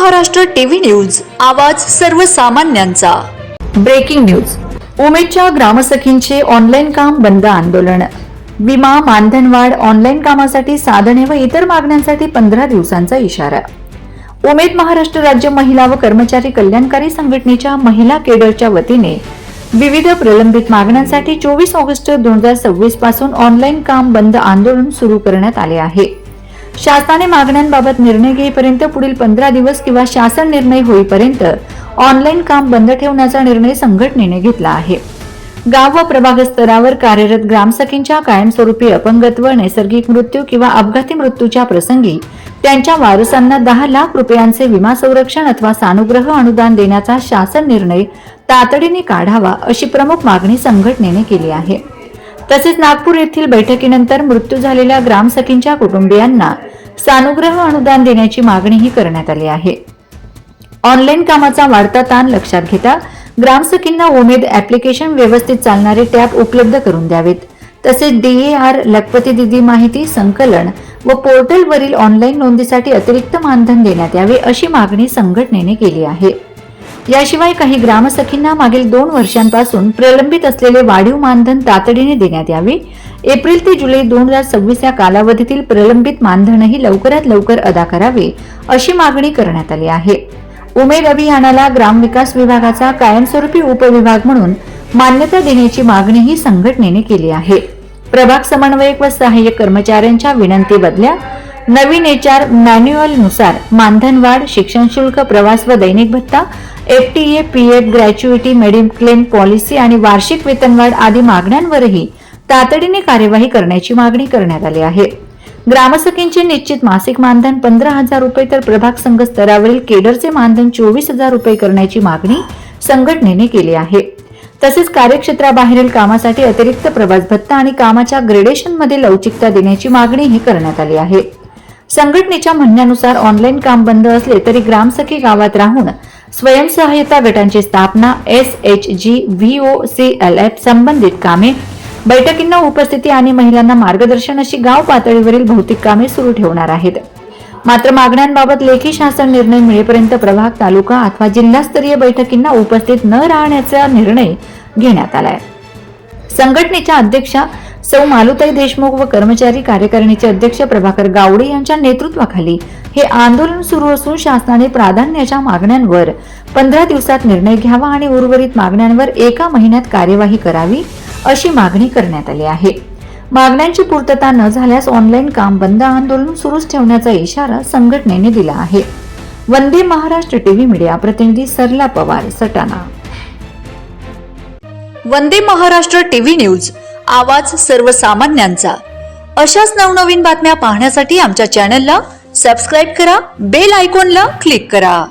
Maharashtra TV news, आवाज सर्वसामान्यांचा। Breaking news. उमेदच्या ग्रामसखींचे ऑनलाईन काम बंद आंदोलन। विमा मानधनवाढ, ऑनलाईन कामासाठी साधने व इतर मागण्यांसाठी 15 दिवसांचा इशारा। उमेद महाराष्ट्र राज्य महिला व कर्मचारी कल्याणकारी संघटनेच्या महिला केडरच्या वतीने विविध प्रलंबित मागण्यांसाठी 24 ऑगस्ट 2026 पासून ऑनलाईन काम बंद आंदोलन सुरू करण्यात आले आहे। शासनाने मागण्यांबाबत निर्णय घेईपर्यंत पुढील 15 दिवस किंवा शासन निर्णय होईपर्यंत ऑनलाईन काम बंद ठेवण्याचा निर्णय संघटनेने घेतला आहे। गाव व प्रभाग स्तरावर कार्यरत ग्रामसखींच्या कायमस्वरूपी अपंगत्व, नैसर्गिक मृत्यू किंवा अपघाती मृत्यूच्या प्रसंगी त्यांच्या वारसांना 10 लाख रुपयांचे विमा संरक्षण अथवा सानुग्रह अनुदान देण्याचा शासन निर्णय तातडीने काढावा अशी प्रमुख मागणी संघटनेने केली आहे। तसेच नागपूर येथील बैठकीनंतर मृत्यू झालेल्या ग्रामसखींच्या कुटुंबियांना सानुग्रह अनुदान देण्याची मागणीही करण्यात आली आहे। ऑनलाईन कामाचा वाढता ताण लक्षात घेता ग्रामसखींना उमेद ऍप्लिकेशन व्यवस्थित चालणारे टॅब उपलब्ध करून द्यावेत। तसेच DAR, लखपती दिदी माहिती संकलन व पोर्टलवरील ऑनलाईन नोंदीसाठी अतिरिक्त मानधन देण्यात यावे अशी मागणी संघटनेने केली आहे। याशिवाय काही ग्रामसखींना मागील 2 वर्षांपासून प्रलंबित असलेले वाढीव मानधन तातडीने देण्यात यावे। एप्रिल ते जुलै 2026 या कालावधीतील प्रलंबित मानधनही लवकरात लवकर अदा करावे अशी मागणी करण्यात आली आहे। उमेद अभियानाला ग्रामविकास विभागाचा कायमस्वरूपी उपविभाग म्हणून मान्यता देण्याची मागणीही संघटनेने केली आहे। प्रभाग समन्वयक व सहाय्यक कर्मचाऱ्यांच्या विनंती बदल्या नवीन HR मॅन्युअल नुसार मानधन वाढ, शिक्षण शुल्क, प्रवास व दैनिक भत्ता, FTA, PF, gratuity, mediclaim policy आणि वार्षिक वेतनवाढ आदी मागण्यांवरही तातडीने कार्यवाही करण्याची मागणी करण्यात आली आहे। ग्रामसखींचे निश्चित मासिक मानधन 15,000 रुपये तर प्रभाग संघ स्तरावरील केडरचे मानधन 24,000 रुपये करण्याची मागणी संघटनेने केली आहे। तसेच कार्यक्षेत्राबाहेरील कामासाठी अतिरिक्त प्रवास भत्ता आणि कामाच्या ग्रेडेशन मध्ये लवचिकता देण्याची मागणीही करण्यात आली आहे। संघटनेच्या म्हणण्यानुसार ऑनलाईन काम बंद असले तरी ग्रामसखी गावात राहून स्वयंसहाय्यता गटांची स्थापना, SHG, VOCLF संबंधित कामे, बैठकींना उपस्थिती आणि महिलांना मार्गदर्शन अशी गाव पातळीवरील भौतिक कामे सुरू ठेवणार आहेत। मात्र मागण्यांबाबत लेखी शासन निर्णय मिळेपर्यंत प्रभाग, तालुका अथवा जिल्हास्तरीय बैठकींना उपस्थित न राहण्याचा निर्णय घेण्यात आलाय। संघटनेच्या अध्यक्षा सौ मालुताई देशमुख व कर्मचारी कार्यकारिणीचे अध्यक्ष प्रभाकर गावडे यांच्या नेतृत्वाखाली हे आंदोलन सुरू असून शासनाने प्राधान्याच्या मागण्यांवर 15 दिवसात निर्णय घ्यावा आणि उर्वरित मागण्यांवर 1 महिन्यात कार्यवाही करावी अशी मागणी करण्यात आली आहे। मागण्यांची पूर्तता न झाल्यास ऑनलाईन काम बंद आंदोलन सुरूच ठेवण्याचा इशारा संघटनेने दिला आहे। वंदे महाराष्ट्र टीव्ही मीडिया प्रतिनिधी सरला पवार, सटाणा। वंदे महाराष्ट्र टीव्ही न्यूज, आवाज सर्वसामान्यांचा। अशाच नवनवीन बातम्या पाहण्यासाठी आमच्या चॅनलला सबस्क्राइब करा, बेल आयकॉनला क्लिक करा।